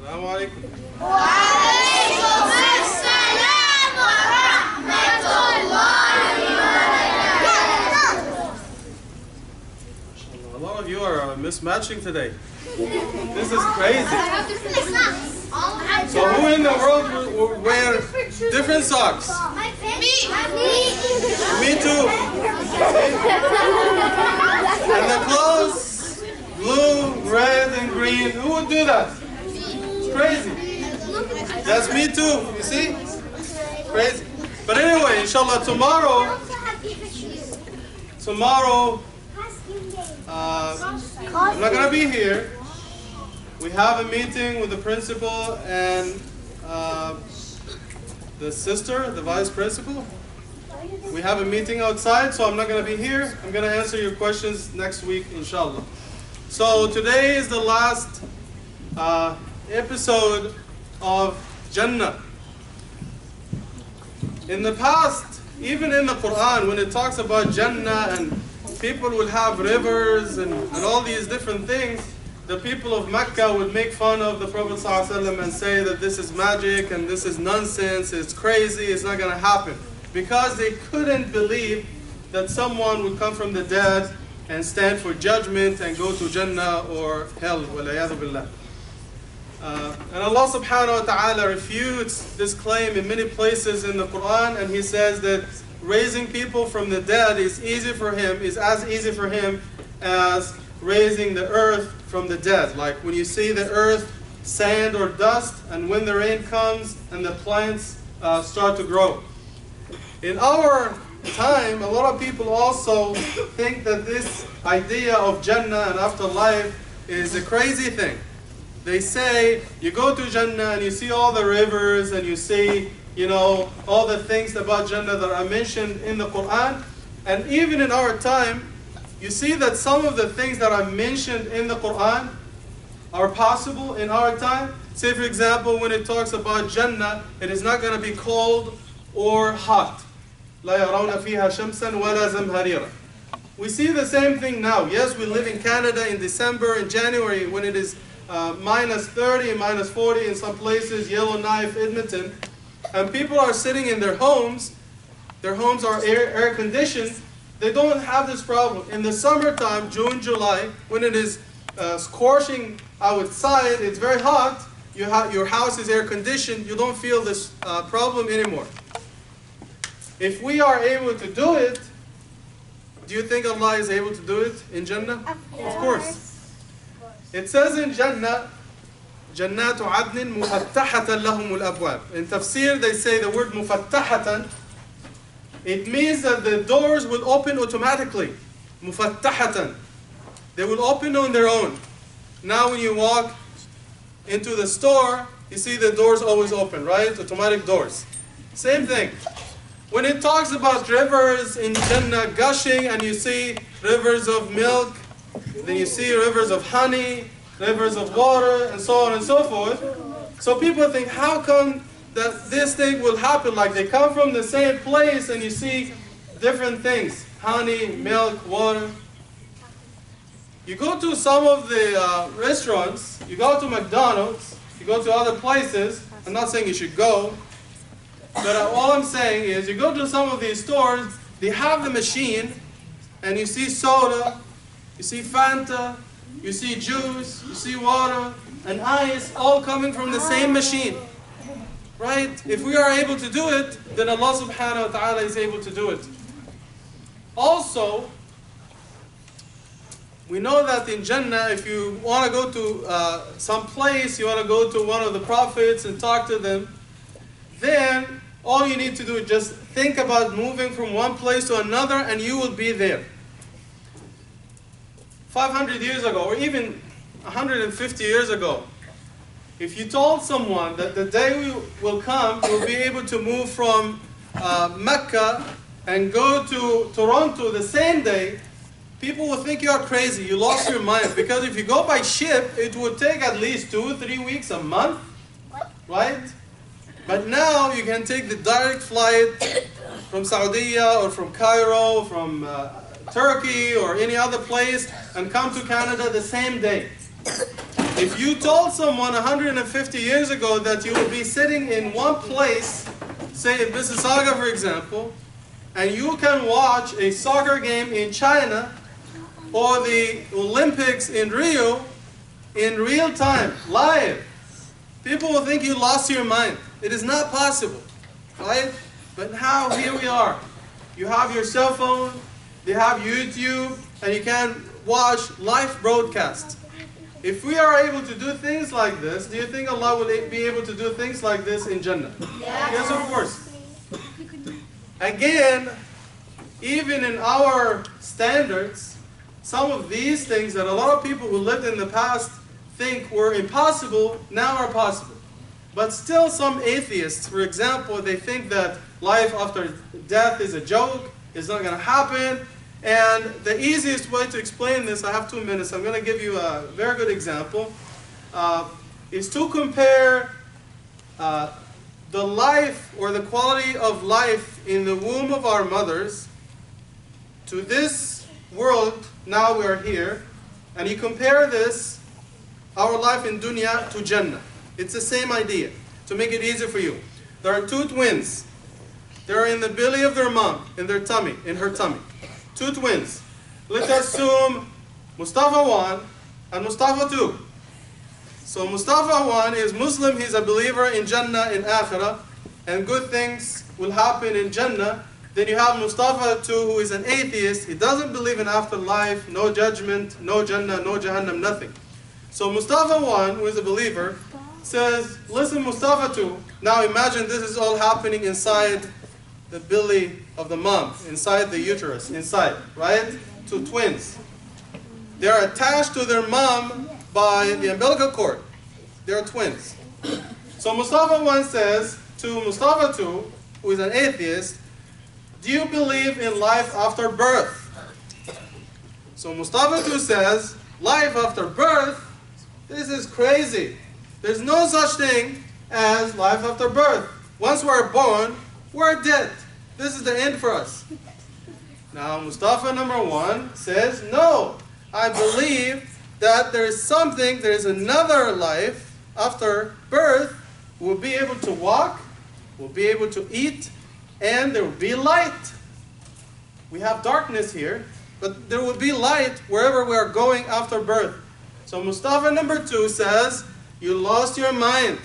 Assalamu alaikum. وعليكم السلام ورحمة الله وبركاته. A lot of you are mismatching today. This is crazy. So who in the world will wear different socks? Me too. And the clothes, blue, red, and green. Who would do that? It's crazy. That's me too. You see? Crazy. But anyway, inshallah, tomorrow, I'm not going to be here. We have a meeting with the principal and the sister, the vice principal. We have a meeting outside, so I'm not going to be here. I'm going to answer your questions next week, inshallah. So today is the last episode of Jannah. In the past, even in the Quran, when it talks about Jannah and people will have rivers and all these different things, the people of Mecca would make fun of the Prophet ﷺ and say that this is magic and this is nonsense, it's crazy, it's not going to happen. Because they couldn't believe that someone would come from the dead and stand for judgment and go to Jannah or hell. وَالْعِيَاذُ بِاللَّهِ. And Allah subhanahu wa ta'ala refutes this claim in many places in the Quran, and He says that raising people from the dead is as easy for Him as raising the earth from the dead. Like when you see the earth, sand or dust, and when the rain comes and the plants start to grow. In our time, a lot of people also think that this idea of Jannah and afterlife is a crazy thing. They say you go to Jannah and you see all the rivers and you see, all the things about Jannah that are mentioned in the Quran. And even in our time, you see that some of the things that are mentioned in the Quran are possible in our time. Say, for example, when it talks about Jannah, it is not going to be cold or hot. لا يرون فيها شمسا ولا زمهريرا. We see the same thing now. Yes, we live in Canada in December and January when it is minus 30 and minus 40 in some places, Yellowknife, Edmonton. And people are sitting in their homes. Their homes are air conditioned. They don't have this problem. In the summertime, June, July, when it is scorching outside, it's very hot, your house is air conditioned, you don't feel this problem anymore. If we are able to do it, do you think Allah is able to do it in Jannah? Of course. It says in Jannah, جَنَّاتُ عَدْنٍ مُفَتَّحَةً لَهُمُ الْأَبْوَابِ. In tafsir, they say the word مُفَتَّحَةً. It means that the doors will open automatically. مُفَتَّحَةً. They will open on their own. Now when you walk into the store, you see the doors always open, right? Automatic doors. Same thing. When it talks about rivers in Jannah gushing and you see rivers of milk, then you see rivers of honey, rivers of water, and so on and so forth. So people think, how come that this thing will happen? Like they come from the same place and you see different things. Honey, milk, water. You go to some of the restaurants, you go to McDonald's, you go to other places. I'm not saying you should go. But all I'm saying is, you go to some of these stores, they have the machine, and you see soda, you see Fanta, you see juice, you see water, and ice, all coming from the same machine. Right? If we are able to do it, then Allah subhanahu wa ta'ala is able to do it. Also, we know that in Jannah, if you want to go to some place, you want to go to one of the prophets and talk to them, then all you need to do is just think about moving from one place to another and you will be there. 500 years ago, or even 150 years ago, if you told someone that the day will come, you'll be able to move from Mecca and go to Toronto the same day, people will think you are crazy, you lost your mind. Because if you go by ship, it would take at least 2-3 weeks, a month, right? But now you can take the direct flight from Saudi or from Cairo, from Turkey or any other place and come to Canada the same day. If you told someone 150 years ago that you would be sitting in one place, say in Mississauga for example, and you can watch a soccer game in China or the Olympics in Rio in real time, live, people will think you lost your mind. It is not possible, right? But now, here we are. You have your cell phone, they have YouTube, and you can watch live broadcasts. If we are able to do things like this, do you think Allah will be able to do things like this in Jannah? Yes, of course. Again, even in our standards, some of these things that a lot of people who lived in the past think were impossible, now are possible. But still some atheists, for example, they think that life after death is a joke, it's not going to happen. And the easiest way to explain this, I have 2 minutes, I'm going to give you a very good example, is to compare the life or the quality of life in the womb of our mothers to this world, now we are here, and you compare this, our life in dunya, to Jannah. It's the same idea, to make it easier for you. There are 2 twins. They're in the belly of their mom, in her tummy. 2 twins. Let's assume Mustafa 1 and Mustafa 2. So Mustafa 1 is Muslim, he's a believer in Jannah, in Akhirah, and good things will happen in Jannah. Then you have Mustafa 2 who is an atheist, he doesn't believe in afterlife, no judgment, no Jannah, no Jahannam, nothing. So Mustafa 1, who is a believer, says, listen Mustafa 2, now imagine this is all happening inside the belly of the mom, inside the uterus, inside, right? 2 twins. They are attached to their mom by the umbilical cord. They are twins. So Mustafa 1 says to Mustafa 2, who is an atheist, do you believe in life after birth? So Mustafa 2 says, life after birth? This is crazy. There's no such thing as life after birth. Once we're born, we're dead. This is the end for us. Now Mustafa number 1 says, no, I believe that there is something, there is another life after birth. We'll be able to walk, we'll be able to eat, and there will be light. We have darkness here, but there will be light wherever we are going after birth. So Mustafa number 2 says, you lost your mind.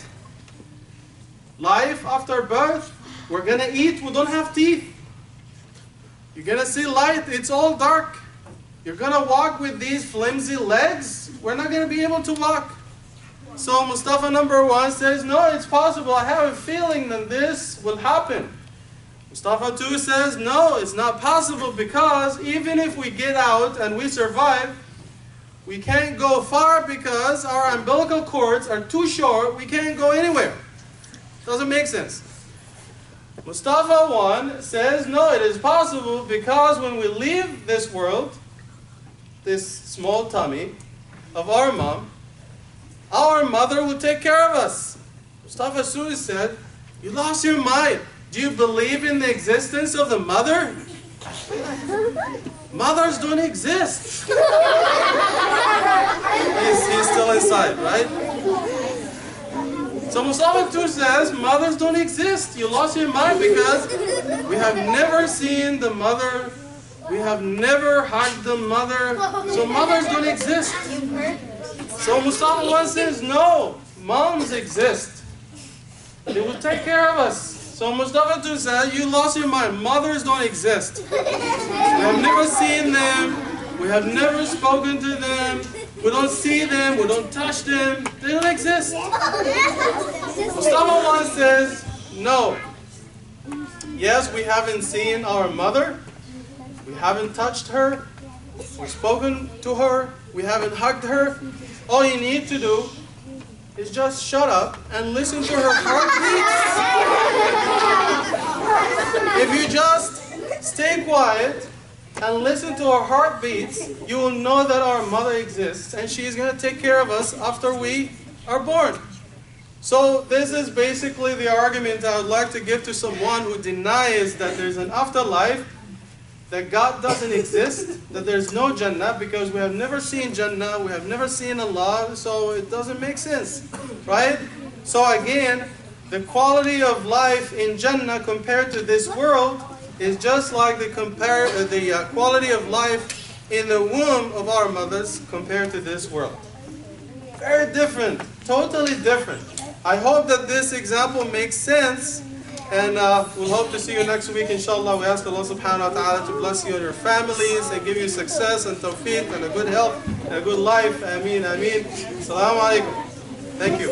Life after birth, we're going to eat, we don't have teeth. You're going to see light, it's all dark. You're going to walk with these flimsy legs, we're not going to be able to walk. So Mustafa number 1 says, no, it's possible, I have a feeling that this will happen. Mustafa 2 says, no, it's not possible because even if we get out and we survive, we can't go far because our umbilical cords are too short, we can't go anywhere. Doesn't make sense. Mustafa 1 says, no, it is possible because when we leave this world, this small tummy of our mom, our mother will take care of us. Mustafa 2 said, you lost your mind. Do you believe in the existence of the mother? Mothers don't exist. He's still inside, right? So Mustafa 2 says, mothers don't exist. You lost your mind because we have never seen the mother. We have never hugged the mother. So mothers don't exist. So Mustafa 1 says, no, moms exist. They will take care of us. So Mustafa 2 said, you lost your mind. Mothers don't exist. We have never seen them. We have never spoken to them. We don't see them. We don't touch them. They don't exist. Mustafa 1 says, no. Yes, we haven't seen our mother. We haven't touched her. We've spoken to her. We haven't hugged her. All you need to do is just shut up and listen to her heartbeats. If you just stay quiet and listen to her heartbeats, you will know that our mother exists and she is going to take care of us after we are born. So this is basically the argument I would like to give to someone who denies that there's an afterlife. that God doesn't exist, that there's no Jannah, because we have never seen Jannah, we have never seen Allah, so it doesn't make sense, right? So again, the quality of life in Jannah compared to this world is just like the quality of life in the womb of our mothers compared to this world. Very different, totally different. I hope that this example makes sense, and we'll hope to see you next week, inshallah. We ask Allah subhanahu wa ta'ala to bless you and your families and give you success and tawfiq and a good health and a good life. Ameen, ameen. Assalamu alaikum. Thank you.